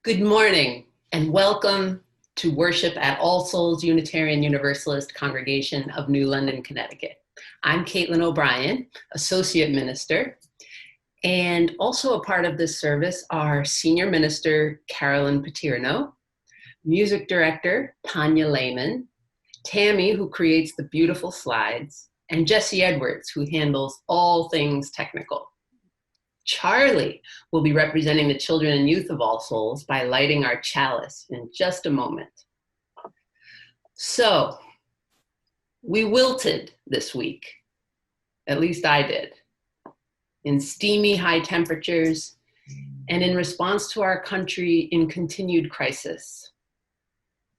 Good morning and welcome to worship at All Souls Unitarian Universalist Congregation of New London, Connecticut. I'm Caitlin O'Brien, Associate Minister, and also a part of this service are Senior Minister Carolyn Paterno, Music Director Tanya Lehman, Tammy, who creates the beautiful slides, and Jesse Edwards, who handles all things technical. Charlie will be representing the children and youth of All Souls by lighting our chalice in just a moment. So, we wilted this week, at least I did, in steamy high temperatures and in response to our country in continued crisis.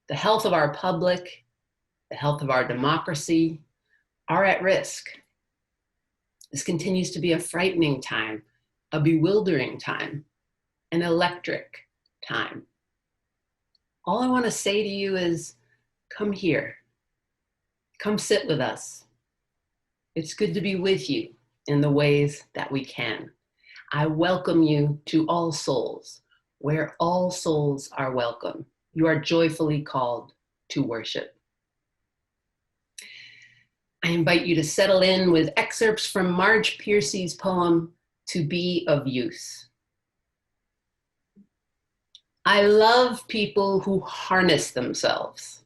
The health of our public, the health of our democracy are at risk. This continues to be a frightening time, a bewildering time, an electric time. All I want to say to you is, come here. Come sit with us. It's good to be with you in the ways that we can. I welcome you to All Souls, where all souls are welcome. You are joyfully called to worship. I invite you to settle in with excerpts from Marge Piercy's poem, To Be of Use. I love people who harness themselves,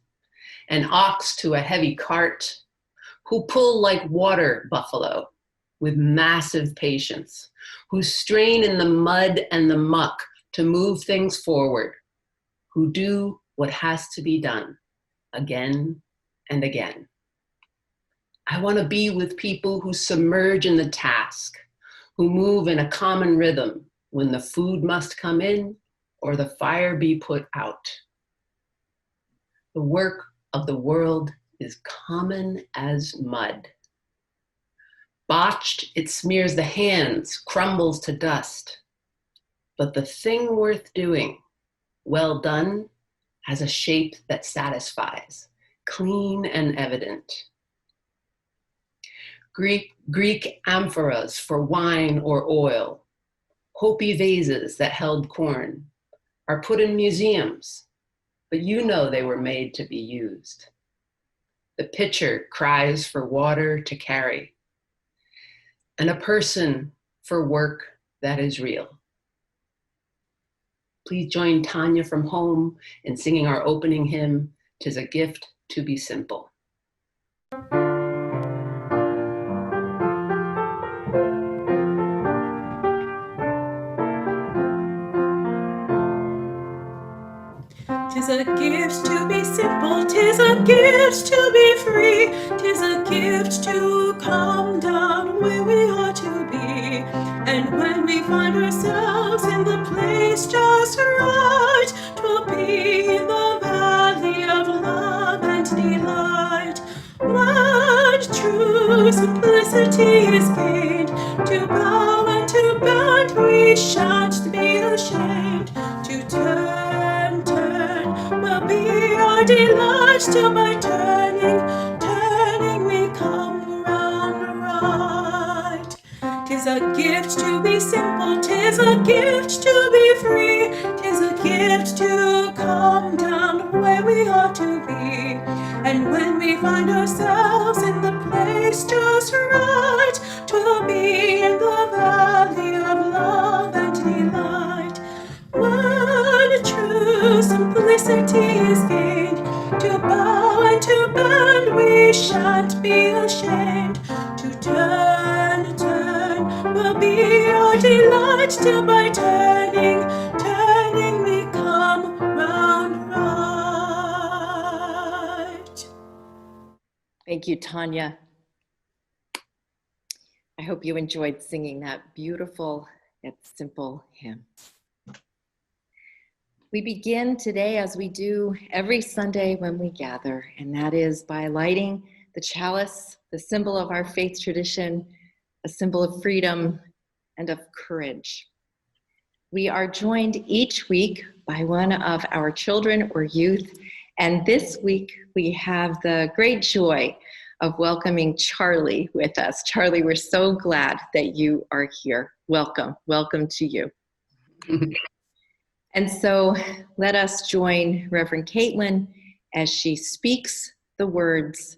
an ox to a heavy cart, who pull like water buffalo with massive patience, who strain in the mud and the muck to move things forward, who do what has to be done again and again. I want to be with people who submerge in the task, who move in a common rhythm when the food must come in or the fire be put out. The work of the world is common as mud. Botched, it smears the hands, crumbles to dust. But the thing worth doing, well done, has a shape that satisfies, clean and evident. Greek amphoras for wine or oil, Hopi vases that held corn, are put in museums, but you know they were made to be used. The pitcher cries for water to carry, and a person for work that is real. Please join Tanya from home in singing our opening hymn, "'Tis a Gift to Be Simple." Tis a gift to be simple, tis a gift to be free, tis a gift to come down where we ought to be. And when we find ourselves in the place just right, 'twill be in the valley of love and delight. When true simplicity is gained, to bow and to bend we shan't be ashamed. To turn will be our delight, till by turning we come round right. 'Tis a gift to be simple, 'tis a gift to be free, 'tis a gift to come down where we ought to be. And when we find ourselves in the place just right, 'twill be in the valley of love and delight. When true simplicity is gained, to bow and to bend we shan't be ashamed. To turn will be our delight, till by turning we come round right. Thank you, Tanya. I hope you enjoyed singing that beautiful yet simple hymn. We begin today as we do every Sunday when we gather, and that is by lighting the chalice, the symbol of our faith tradition, a symbol of freedom and of courage. We are joined each week by one of our children or youth, and this week we have the great joy of welcoming Charlie with us. Charlie, we're so glad that you are here. Welcome to you. And so let us join Reverend Caitlin as she speaks the words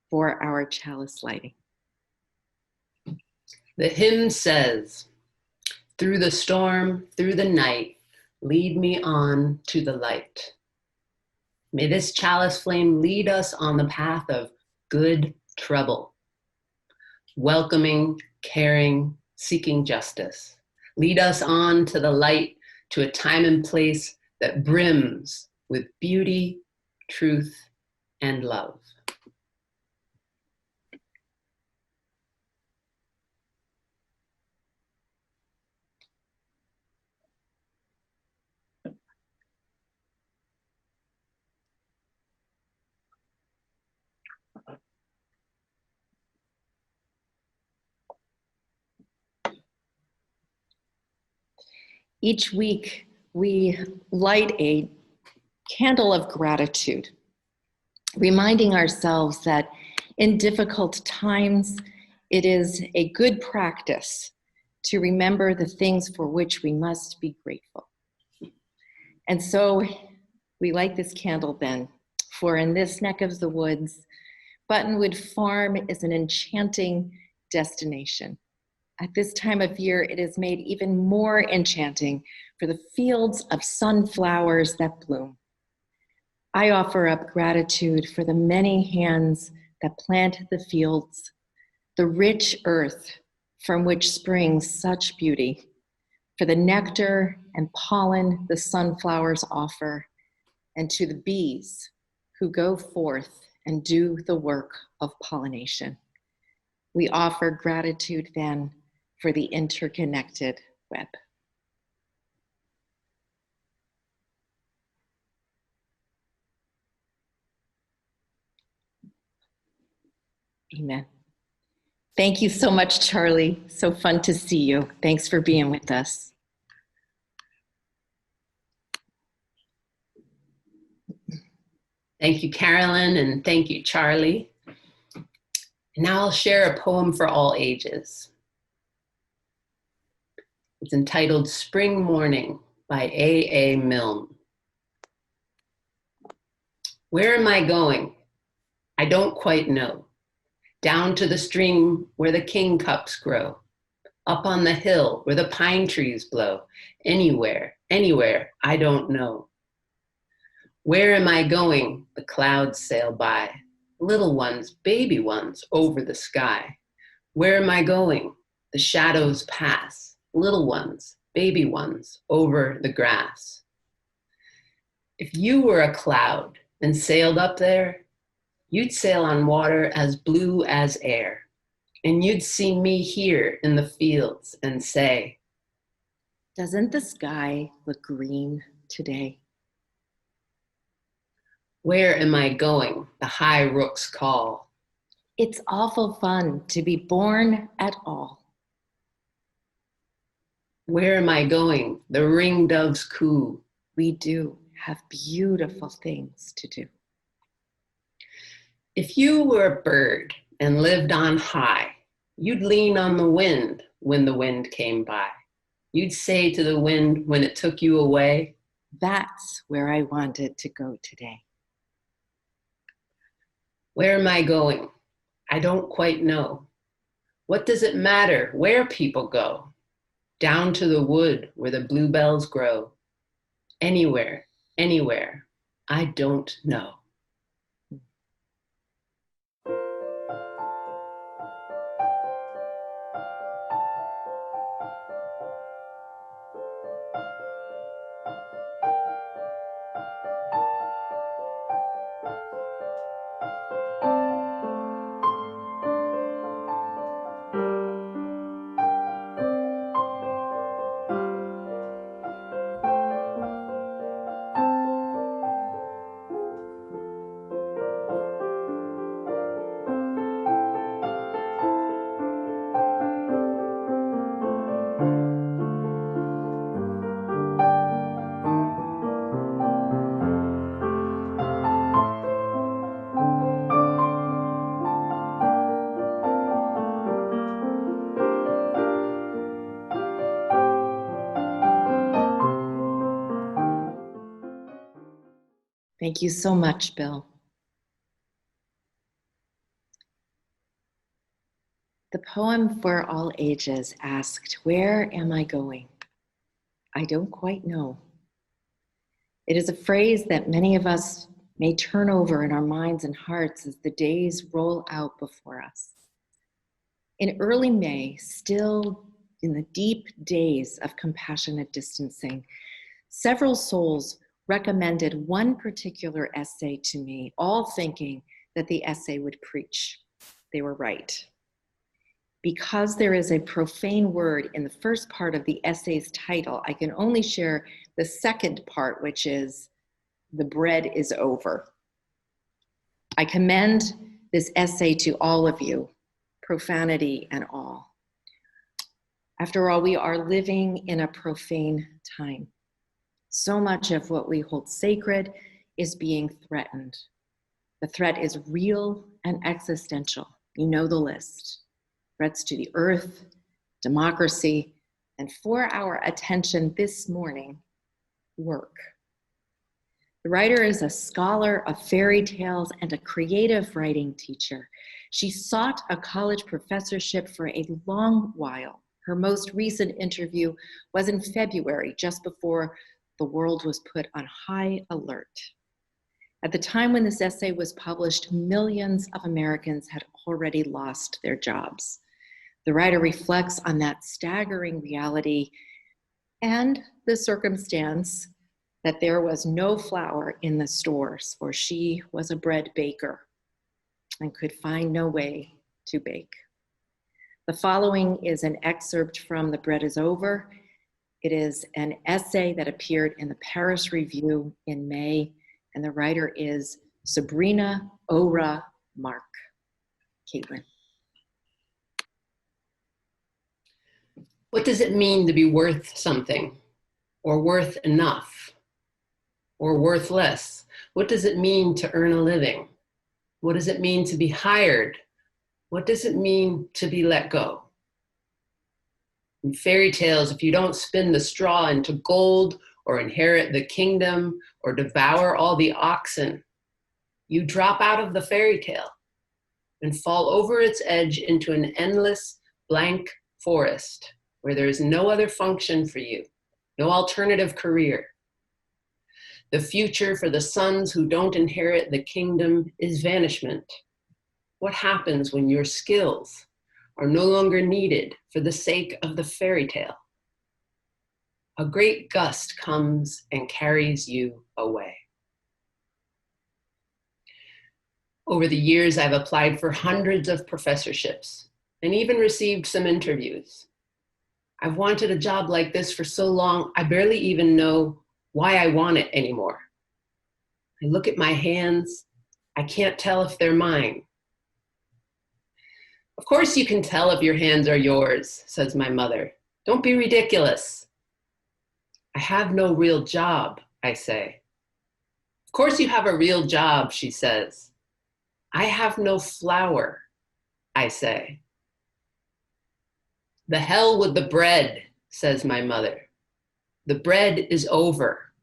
for our chalice lighting. The hymn says, "Through the storm, through the night, lead me on to the light." May this chalice flame lead us on the path of good trouble, welcoming, caring, seeking justice. Lead us on to the light, to a time and place that brims with beauty, truth, and love. Each week, we light a candle of gratitude, reminding ourselves that in difficult times, it is a good practice to remember the things for which we must be grateful. And so we light this candle then, for in this neck of the woods, Buttonwood Farm is an enchanting destination. At this time of year, it is made even more enchanting for the fields of sunflowers that bloom. I offer up gratitude for the many hands that plant the fields, the rich earth from which springs such beauty, for the nectar and pollen the sunflowers offer, and to the bees who go forth and do the work of pollination. We offer gratitude then for the interconnected web. Amen. Thank you so much, Charlie. So fun to see you. Thanks for being with us. Thank you, Carolyn, and thank you, Charlie. And now I'll share a poem for all ages. It's entitled Spring Morning by A. Milne. Where am I going? I don't quite know. Down to the stream where the kingcups grow. Up on the hill where the pine trees blow. Anywhere, I don't know. Where am I going? The clouds sail by. Little ones, baby ones, over the sky. Where am I going? The shadows pass. Little ones, baby ones, over the grass. If you were a cloud and sailed up there, you'd sail on water as blue as air. And you'd see me here in the fields and say, doesn't the sky look green today? Where am I going? The high rooks call. It's awful fun to be born at all. Where am I going? The ringdoves coo. We do have beautiful things to do. If you were a bird and lived on high, you'd lean on the wind when the wind came by. You'd say to the wind when it took you away, that's where I wanted to go today. Where am I going? I don't quite know. What does it matter where people go? Down to the wood where the bluebells grow. Anywhere, I don't know. Thank you so much, Bill. The poem for all ages asked, "Where am I going? I don't quite know." It is a phrase that many of us may turn over in our minds and hearts as the days roll out before us. In early May, still in the deep days of compassionate distancing, several souls recommended one particular essay to me, all thinking that the essay would preach. They were right. Because there is a profane word in the first part of the essay's title, I can only share the second part, which is, "The bread is over." I commend this essay to all of you, profanity and all. After all, we are living in a profane time. So much of what we hold sacred is being threatened. The threat is real and existential. You know the list. Threats to the earth, democracy, and for our attention this morning, work. The writer is a scholar of fairy tales and a creative writing teacher. She sought a college professorship for a long while. Her most recent interview was in February, just before the world was put on high alert. At the time when this essay was published, millions of Americans had already lost their jobs. The writer reflects on that staggering reality and the circumstance that there was no flour in the stores, for she was a bread baker and could find no way to bake. The following is an excerpt from The Bread is Over. It is an essay that appeared in the Paris Review in May, and the writer is Sabrina Ora Mark. Caitlin. What does it mean to be worth something, or worth enough, or worthless? What does it mean to earn a living? What does it mean to be hired? What does it mean to be let go? In fairy tales, if you don't spin the straw into gold or inherit the kingdom or devour all the oxen, you drop out of the fairy tale and fall over its edge into an endless blank forest where there is no other function for you, no alternative career. The future for the sons who don't inherit the kingdom is vanishment. What happens when your skills are no longer needed for the sake of the fairy tale? A great gust comes and carries you away. Over the years, I've applied for hundreds of professorships and even received some interviews. I've wanted a job like this for so long, I barely even know why I want it anymore. I look at my hands, I can't tell if they're mine. Of course you can tell if your hands are yours, says my mother. Don't be ridiculous. I have no real job, I say. Of course you have a real job, she says. I have no flour, I say. The hell with the bread, says my mother. The bread is over.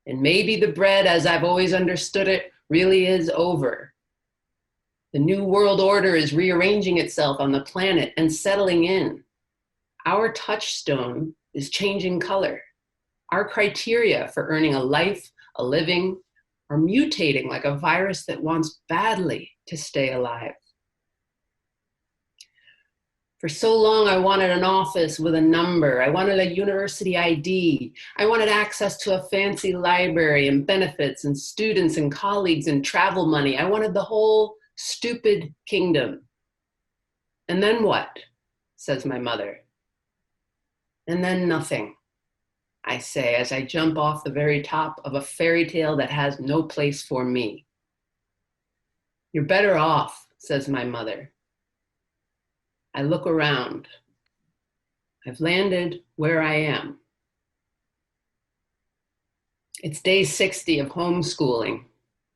And maybe the bread, as I've always understood it, really is over. The new world order is rearranging itself on the planet and settling in. Our touchstone is changing color. Our criteria for earning a life, a living, are mutating like a virus that wants badly to stay alive. For so long, I wanted an office with a number. I wanted a university ID. I wanted access to a fancy library and benefits and students and colleagues and travel money. I wanted the whole stupid kingdom. And then what? Says my mother. And then nothing, I say, as I jump off the very top of a fairy tale that has no place for me. You're better off, says my mother. I look around. I've landed where I am. It's day 60 of homeschooling.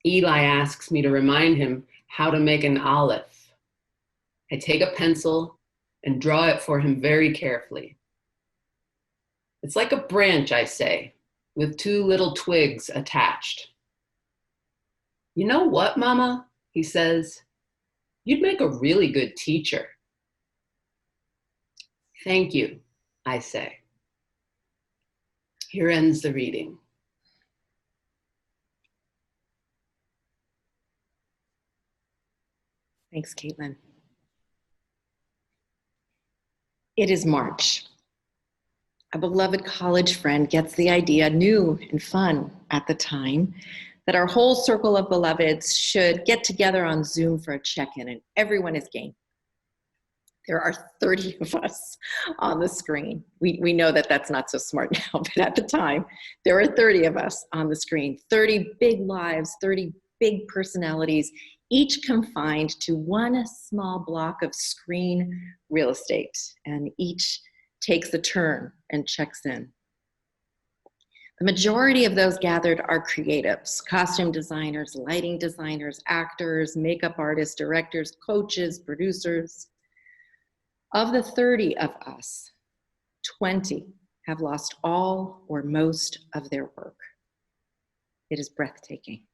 Eli asks me to remind him how to make an aleph. I take a pencil and draw it for him very carefully. It's like a branch, I say, with 2 little twigs attached. "You know what, Mama?" he says. "You'd make a really good teacher." "Thank you," I say. Here ends the reading. Thanks, Caitlin. It is March. A beloved college friend gets the idea, new and fun at the time, that our whole circle of beloveds should get together on Zoom for a check-in, and everyone is game. There are 30 of us on the screen. We know that that's not so smart now, but at the time, there were 30 of us on the screen, 30 big lives, 30 big personalities, each confined to one small block of screen real estate, and each takes a turn and checks in. The majority of those gathered are creatives, costume designers, lighting designers, actors, makeup artists, directors, coaches, producers. Of the 30 of us, 20 have lost all or most of their work. It is breathtaking.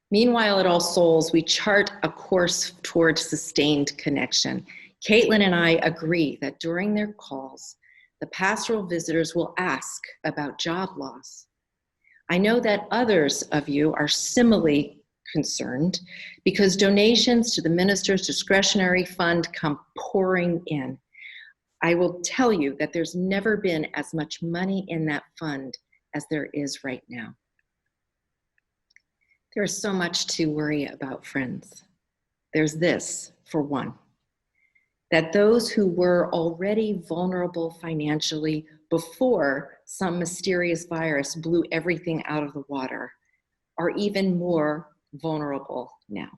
Meanwhile, at All Souls, we chart a course toward sustained connection. Caitlin and I agree that during their calls, the pastoral visitors will ask about job loss. I know that others of you are similarly concerned because donations to the minister's discretionary fund come pouring in. I will tell you that there's never been as much money in that fund as there is right now. There's so much to worry about, friends. There's this, for one, that those who were already vulnerable financially before some mysterious virus blew everything out of the water are even more vulnerable now.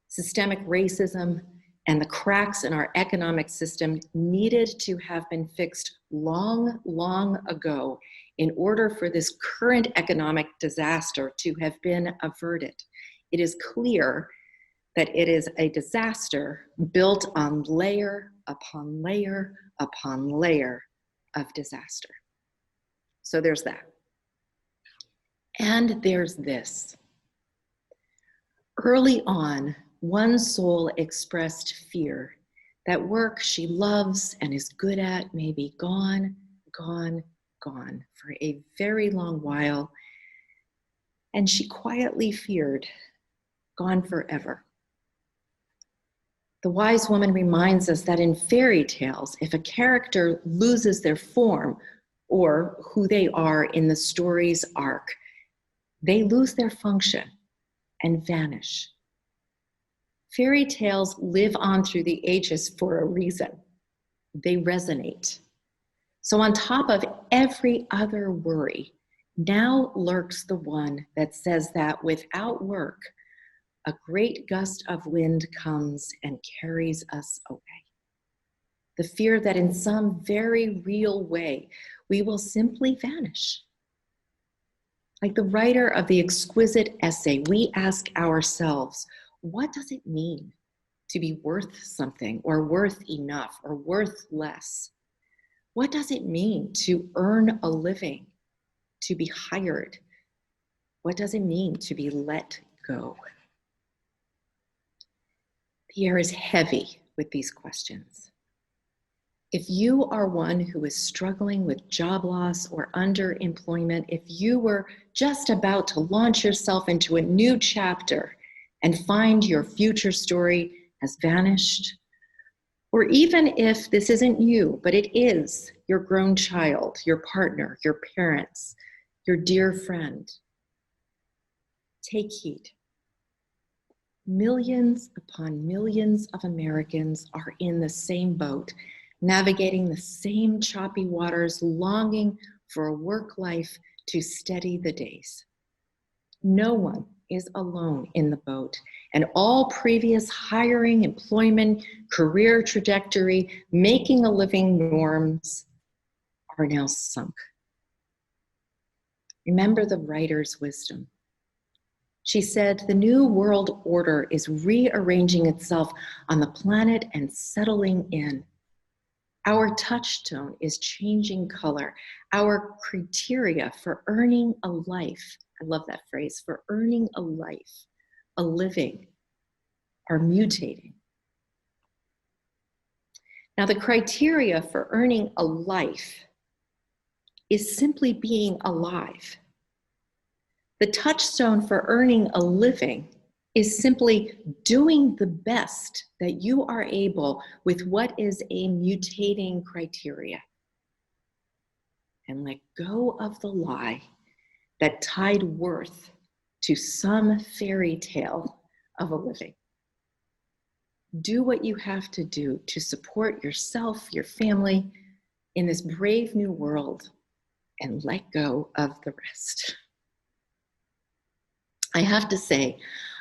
Systemic racism and the cracks in our economic system needed to have been fixed long, long ago in order for this current economic disaster to have been averted. It is clear that it is a disaster built on layer upon layer upon layer of disaster. So there's that. And there's this. Early on, one soul expressed fear that work she loves and is good at may be gone, gone, gone for a very long while. And she quietly feared, gone forever. The wise woman reminds us that in fairy tales, if a character loses their form or who they are in the story's arc, they lose their function and vanish. Fairy tales live on through the ages for a reason. They resonate. So on top of every other worry, now lurks the one that says that without work, a great gust of wind comes and carries us away. The fear that in some very real way, we will simply vanish. Like the writer of the exquisite essay, we ask ourselves, what does it mean to be worth something or worth enough or worth less? What does it mean to earn a living, to be hired? What does it mean to be let go? The air is heavy with these questions. If you are one who is struggling with job loss or underemployment, if you were just about to launch yourself into a new chapter and find your future story has vanished, or even if this isn't you, but it is your grown child, your partner, your parents, your dear friend, take heed. Millions upon millions of Americans are in the same boat, navigating the same choppy waters, longing for a work life to steady the days. No one is alone in the boat, and all previous hiring, employment, career trajectory, making a living norms are now sunk. Remember the writer's wisdom. She said, the new world order is rearranging itself on the planet and settling in. Our touchstone is changing color. Our criteria for earning a life, I love that phrase, for earning a life, a living, are mutating. Now, the criteria for earning a life is simply being alive. The touchstone for earning a living is simply doing the best that you are able with what is a mutating criteria. And let go of the lie that tied worth to some fairy tale of a living. Do what you have to do to support yourself, your family, in this brave new world, and let go of the rest. I have to say,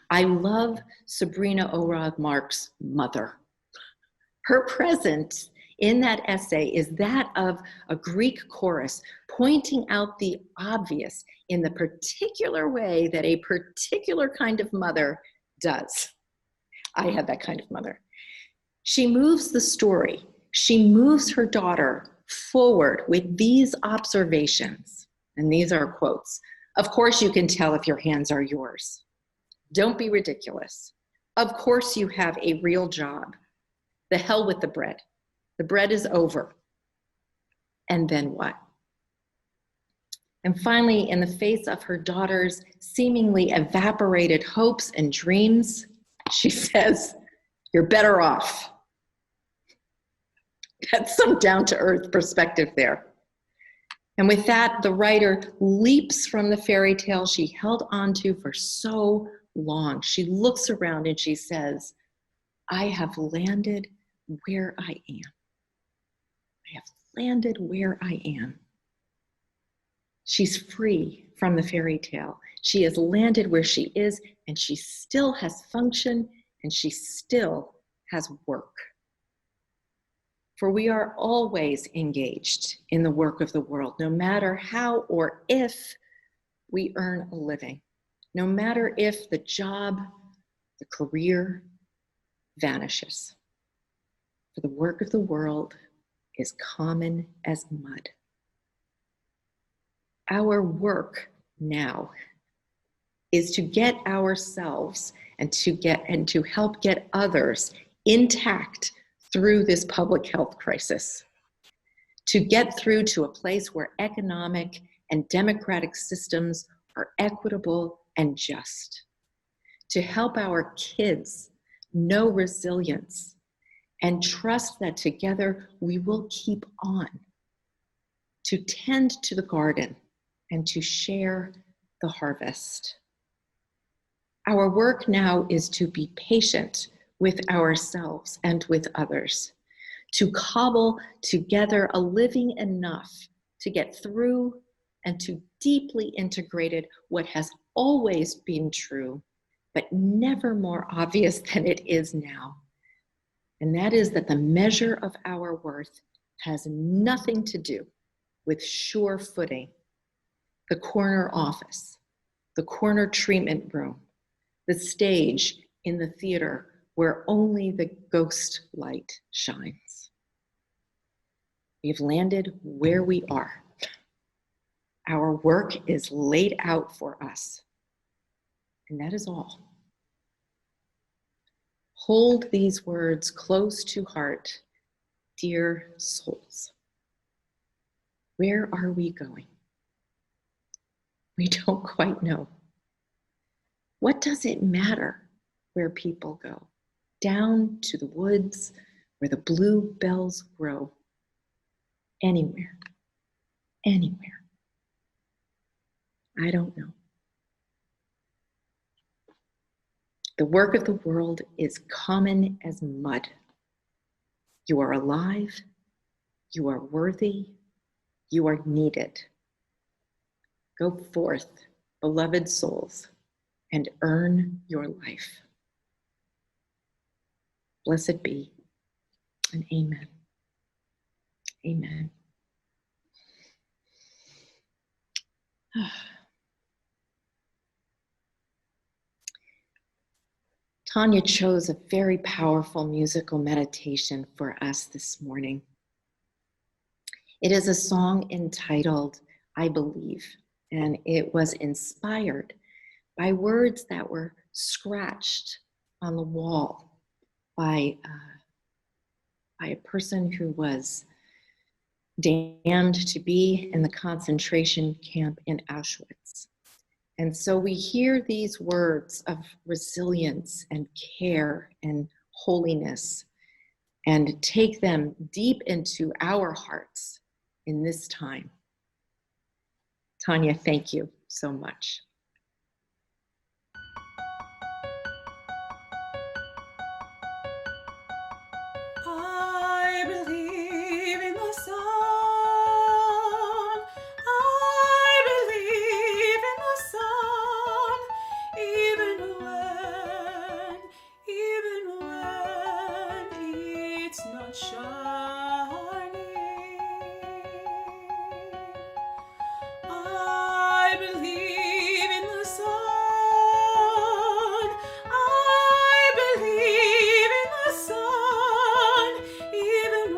I love Sabrina Orog Mark's mother. Her presence in that essay is that of a Greek chorus pointing out the obvious in the particular way that a particular kind of mother does. I had that kind of mother. She moves the story. She moves her daughter forward with these observations. And these are quotes. Of course you can tell if your hands are yours. Don't be ridiculous. Of course you have a real job. The hell with the bread. The bread is over. And then what? And finally, in the face of her daughter's seemingly evaporated hopes and dreams, she says, you're better off. That's some down-to-earth perspective there. And with that, the writer leaps from the fairy tale she held onto for so long. She looks around and she says, I have landed where I am. I have landed where I am. She's free from the fairy tale. She has landed where she is, and she still has function, and she still has work. For we are always engaged in the work of the world, no matter how or if we earn a living, no matter if the job, the career vanishes. For the work of the world is common as mud. Our work now is to get ourselves and to help get others intact through this public health crisis, to get through to a place where economic and democratic systems are equitable and just, to help our kids know resilience and trust that together we will keep on, to tend to the garden and to share the harvest. Our work now is to be patient with ourselves and with others, to cobble together a living enough to get through and to deeply integrate what has always been true, but never more obvious than it is now. And that is that the measure of our worth has nothing to do with sure footing, the corner office, the corner treatment room, the stage in the theater where only the ghost light shines. We've landed where we are. Our work is laid out for us, and that is all. Hold these words close to heart, dear souls. Where are we going? We don't quite know. What does it matter where people go? Down to the woods where the bluebells grow. Anywhere. Anywhere. I don't know. The work of the world is common as mud. You are alive. You are worthy. You are needed. Go forth, beloved souls, and earn your life. Blessed be, and amen. Amen. Tanya chose a very powerful musical meditation for us this morning. It is a song entitled I Believe, and it was inspired by words that were scratched on the wall by a person who was damned to be in the concentration camp in Auschwitz. And so we hear these words of resilience and care and holiness and take them deep into our hearts in this time. Tanya, thank you so much. I believe in the sun. I believe in the sun, even when it's not shining. I believe in the sun. I believe in the sun, even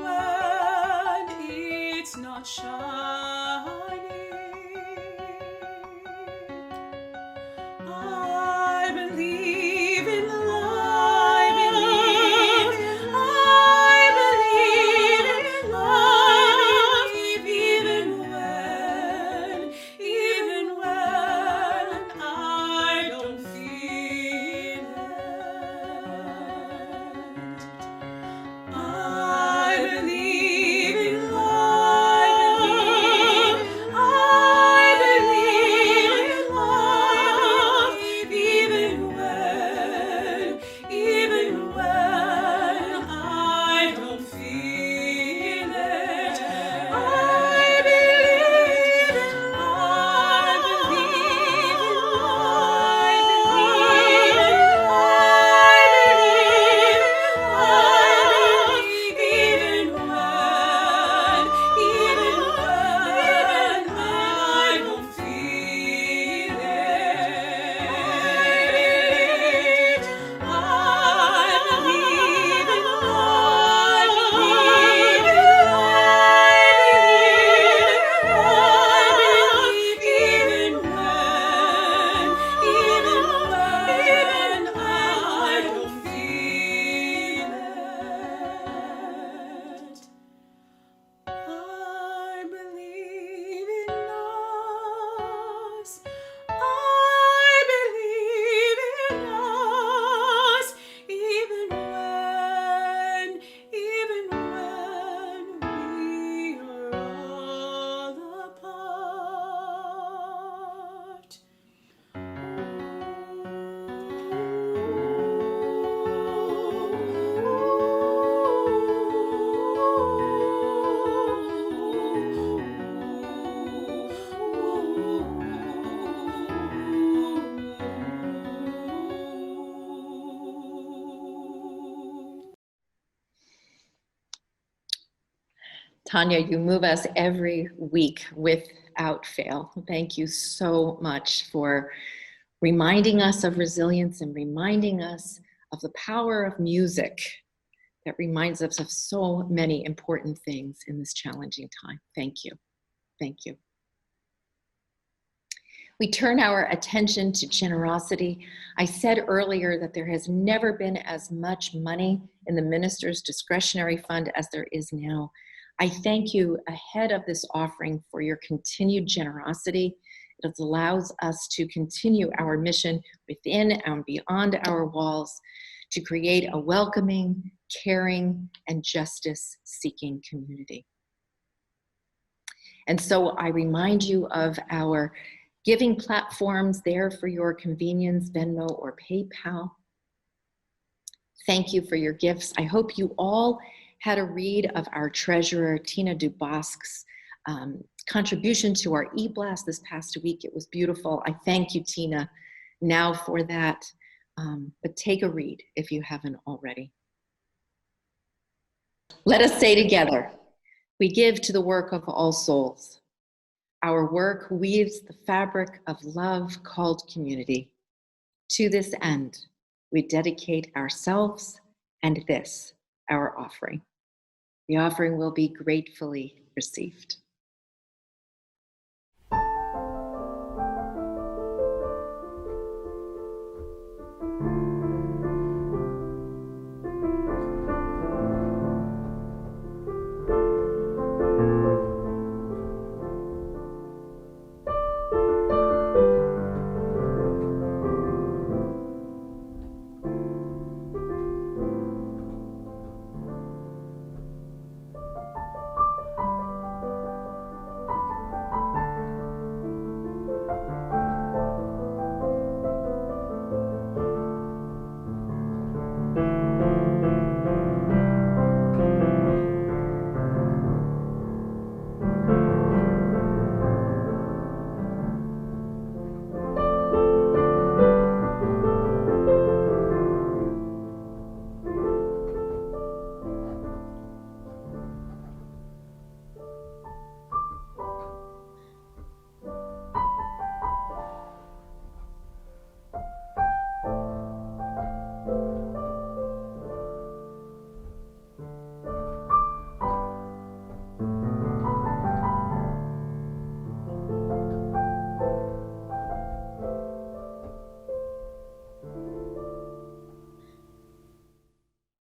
when it's not shining. I believe in love. I believe in love, even when I don't feel it. I believe in love. I believe in love, even when I don't feel it. I believe in love. I believe in us. I believe in us, even when we are all apart. Tanya, you move us every week without fail. Thank you so much for reminding us of resilience and reminding us of the power of music that reminds us of so many important things in this challenging time. Thank you. Thank you. We turn our attention to generosity. I said earlier that there has never been as much money in the minister's discretionary fund as there is now. I thank you ahead of this offering for your continued generosity. It allows us to continue our mission within and beyond our walls to create a welcoming, caring, and justice-seeking community. And so I remind you of our giving platforms there for your convenience, Venmo or PayPal. Thank you for your gifts. I hope you all had a read of our treasurer, Tina Dubosc's contribution to our e-blast this past week. It was beautiful. I thank you, Tina, now for that. But take a read if you haven't already. Let us say together, we give to the work of all souls. Our work weaves the fabric of love called community. To this end, we dedicate ourselves and this, our offering. The offering will be gratefully received.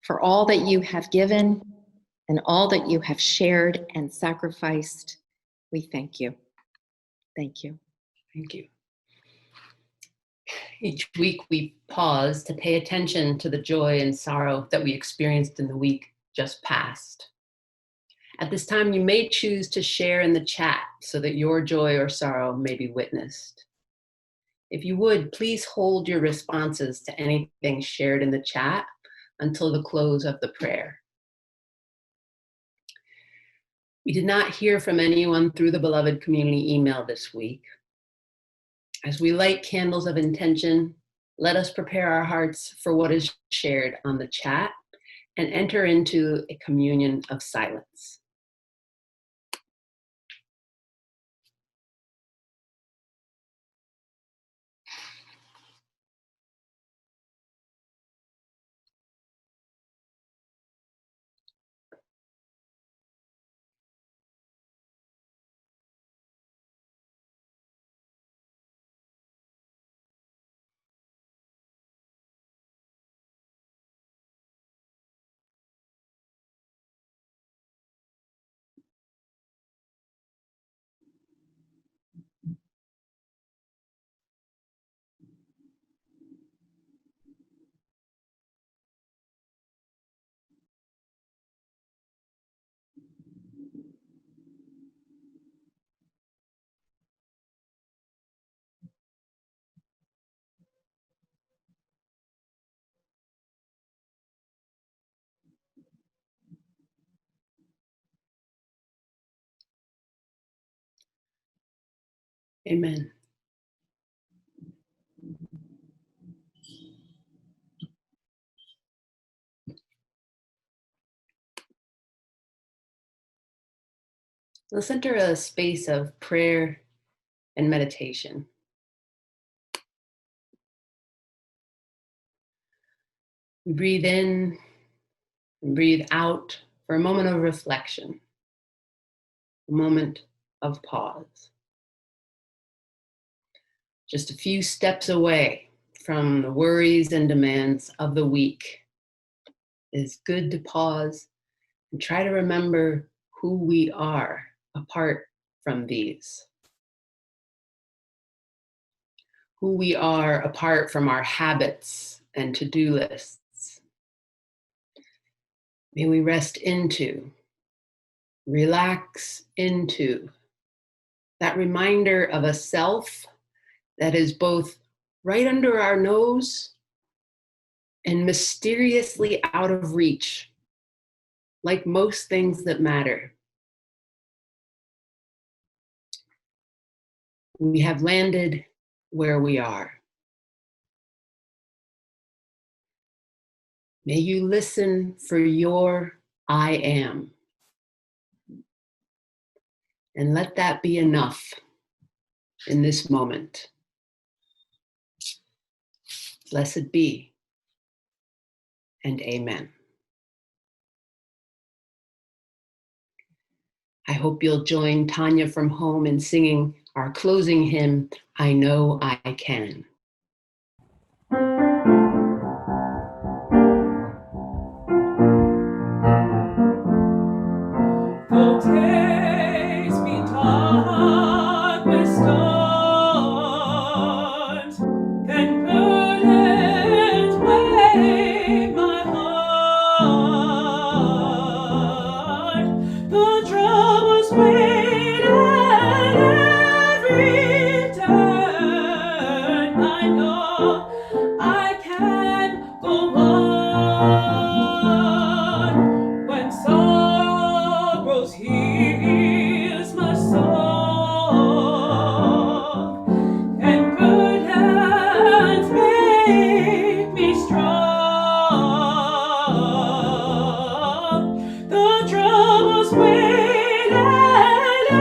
For all that you have given and all that you have shared and sacrificed, we thank you. Thank you. Thank you. Each week we pause to pay attention to the joy and sorrow that we experienced in the week just past. At this time, you may choose to share in the chat so that your joy or sorrow may be witnessed. If you would, please hold your responses to anything shared in the chat until the close of the prayer. We did not hear from anyone through the Beloved Community email this week. As we light candles of intention, let us prepare our hearts for what is shared on the chat and enter into a communion of silence. Amen. Let's enter a space of prayer and meditation. We breathe in and breathe out for a moment of reflection, a moment of pause. Just a few steps away from the worries and demands of the week. It is good to pause and try to remember who we are apart from these. Who we are apart from our habits and to-do lists. May we rest into, relax into that reminder of a self that is both right under our nose and mysteriously out of reach, like most things that matter. We have landed where we are. May you listen for your I am. And let that be enough in this moment. Blessed be, and amen. I hope you'll join Tanya from home in singing our closing hymn, I Know I Can. Though days be dark with storms, and burdens weigh my heart, the troubles wait at every turn. I know I can go on when sorrows heals my soul, and burdens make me strong. The troubles wait at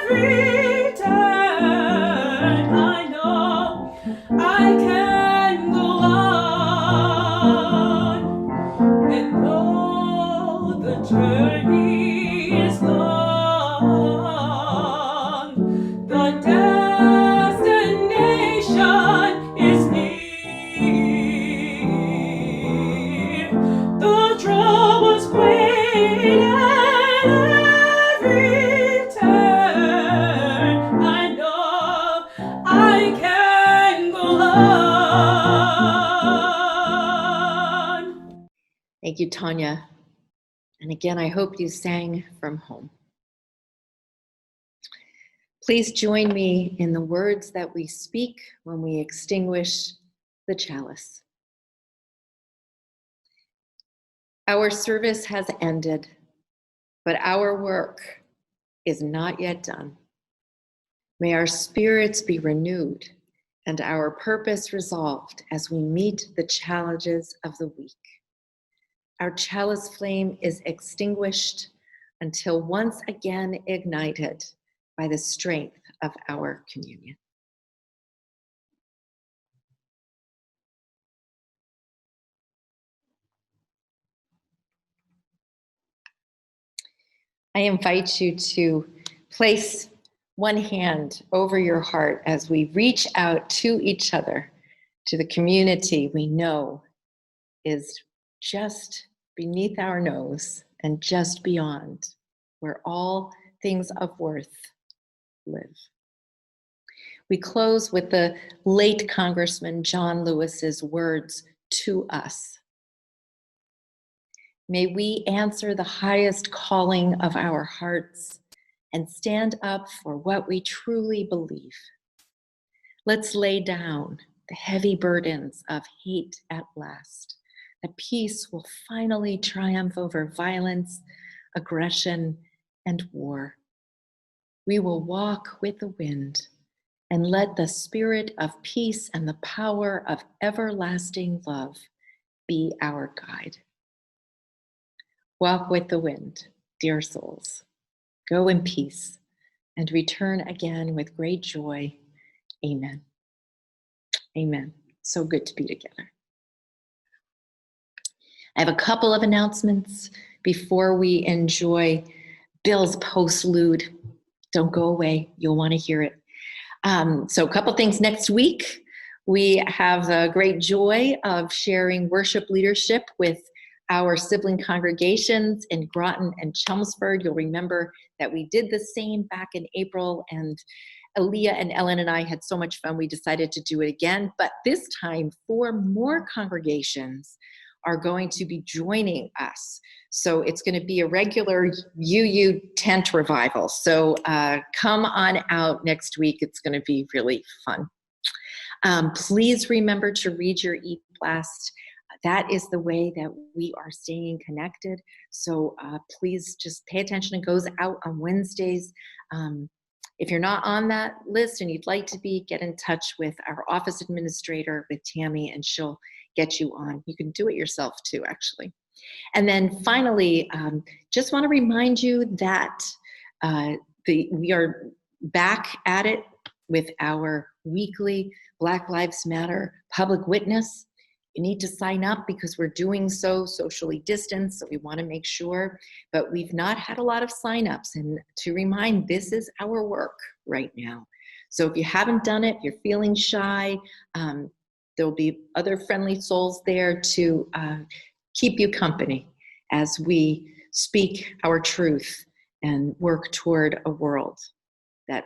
every turn. I know I can go on, and though the journey is long, the destination is near. The troubles wait at every turn. I know I can go on. Thank you, Tanya. And again, I hope you sang from home. Please join me in the words that we speak when we extinguish the chalice. Our service has ended, but our work is not yet done. May our spirits be renewed and our purpose resolved as we meet the challenges of the week. Our chalice flame is extinguished until once again ignited by the strength of our communion. I invite you to place one hand over your heart as we reach out to each other, to the community we know is just beneath our nose and just beyond, where all things of worth live. We close with the late Congressman John Lewis's words to us. May we answer the highest calling of our hearts and stand up for what we truly believe. Let's lay down the heavy burdens of hate at last. That peace will finally triumph over violence, aggression, and war. We will walk with the wind and let the spirit of peace and the power of everlasting love be our guide. Walk with the wind, dear souls. Go in peace and return again with great joy. Amen. Amen. So good to be together. I have a couple of announcements before we enjoy Bill's postlude. Don't go away. You'll want to hear it. So a couple things next week. We have the great joy of sharing worship leadership with our sibling congregations in Groton and Chelmsford. You'll remember that we did the same back in April, and Aaliyah and Ellen and I had so much fun, we decided to do it again. But this time, 4 more congregations are going to be joining us. So it's going to be a regular UU tent revival. So come on out next week. It's going to be really fun. Please remember to read your e-blast. That is the way that we are staying connected. So please just pay attention. It goes out on Wednesdays. If you're not on that list and you'd like to be, get in touch with our office administrator, with Tammy, and she'll get you on. You can do it yourself too, actually. And then finally, just want to remind you that we are back at it with our weekly Black Lives Matter public witness. You need to sign up because we're doing so socially distanced, so we want to make sure, but we've not had a lot of signups. And to remind, this is our work right now. So if you haven't done it, you're feeling shy, there'll be other friendly souls there to keep you company as we speak our truth and work toward a world that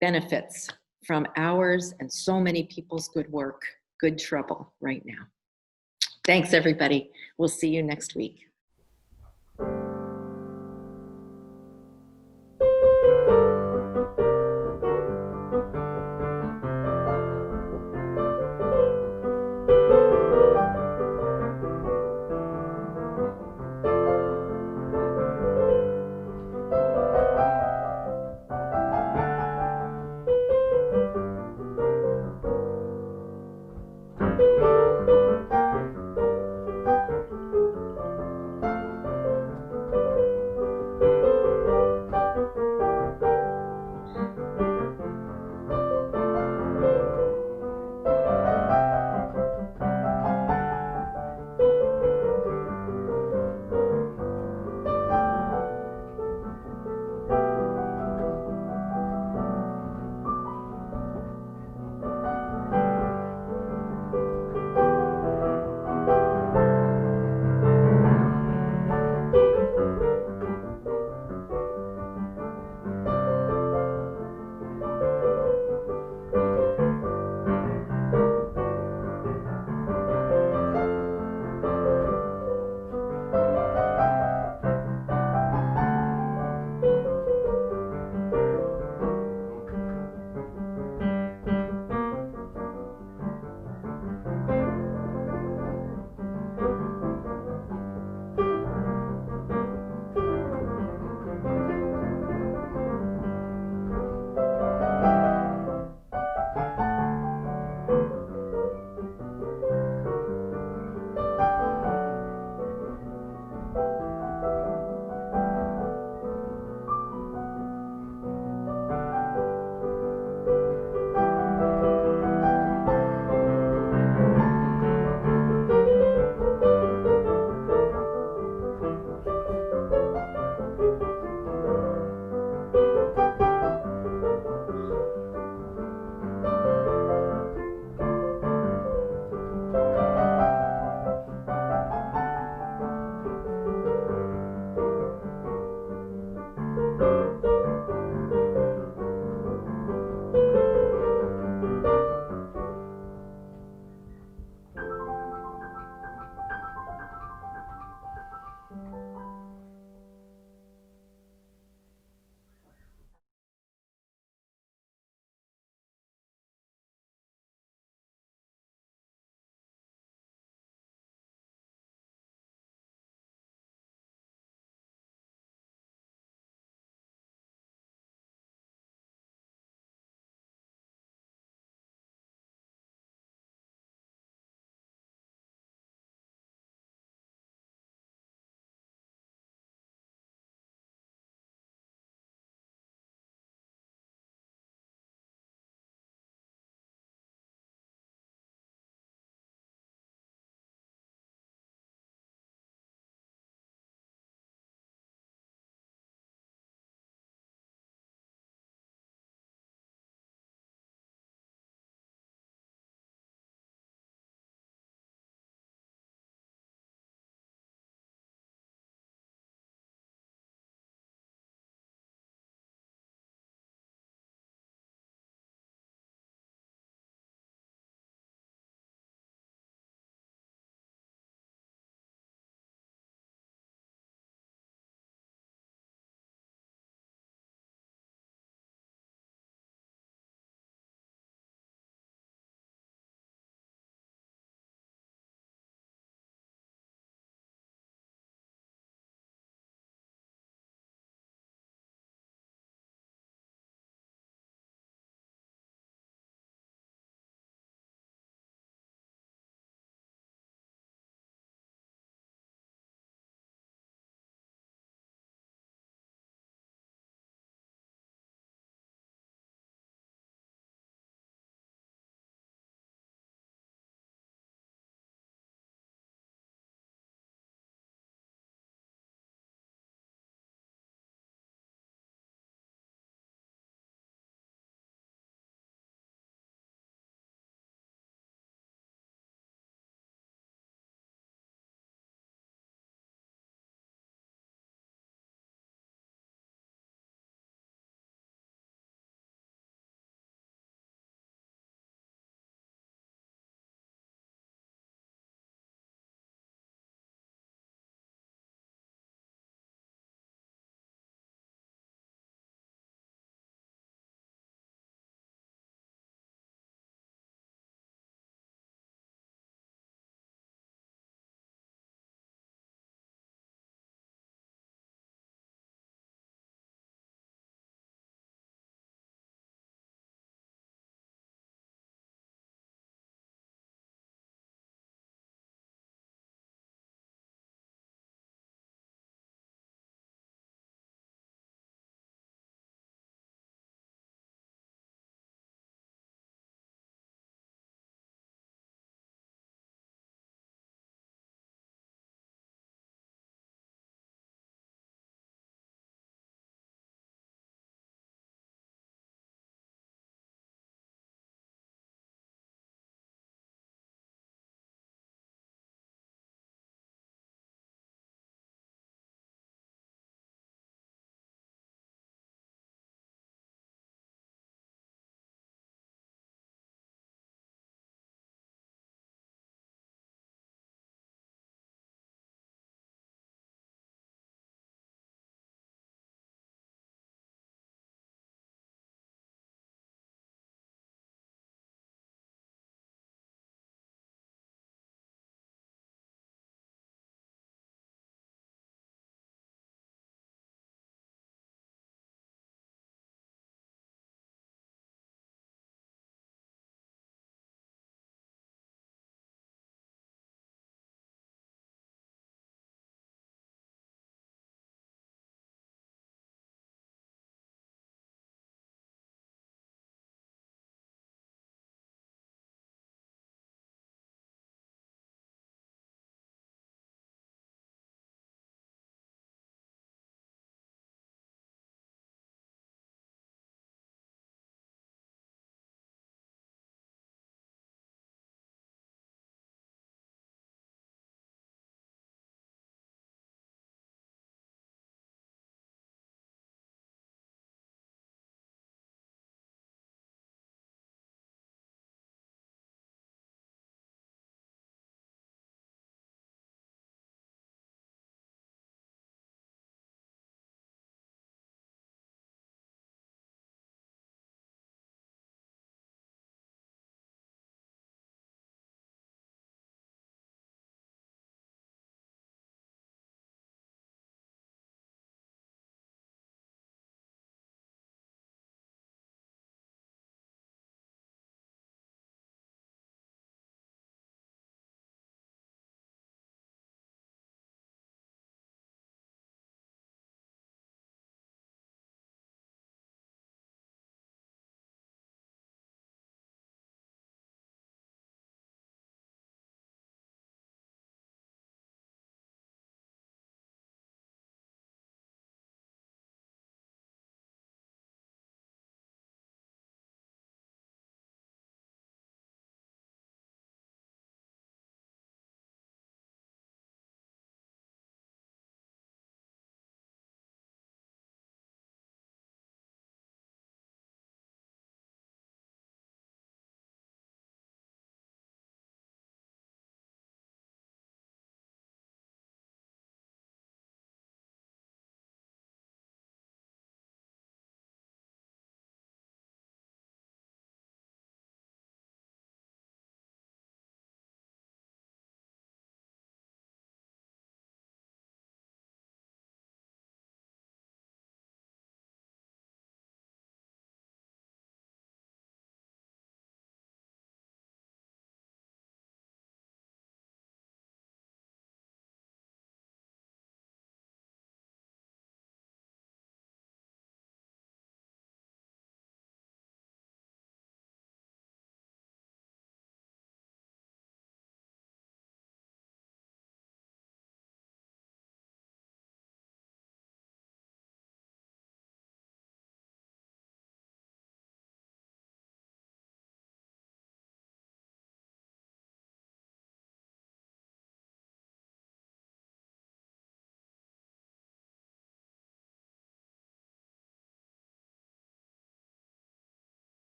benefits from ours and so many people's good work, good trouble right now. Thanks, everybody. We'll see you next week.